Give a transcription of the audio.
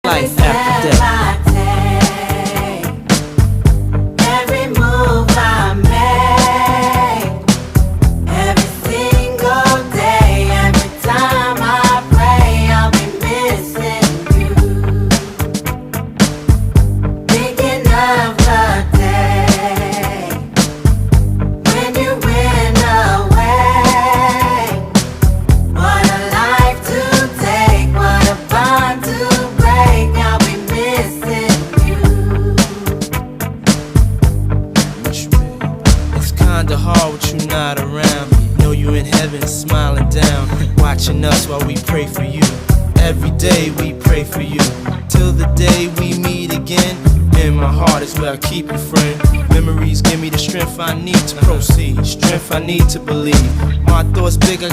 life after death. Every move I make, every single day, every time I pray, I'll be missing you. Thinking of the day when you went away. What a life to take, what a bond to break. I'll be missing you. It's kinda hard with you not around. Know you in heaven smiling down, watching us while we pray for you. Every day we pray for you, till the day we meet again. In my heart is where I keep you, friend. Memories give me the strength I need to proceed, strength I need to believe. My thoughts big, I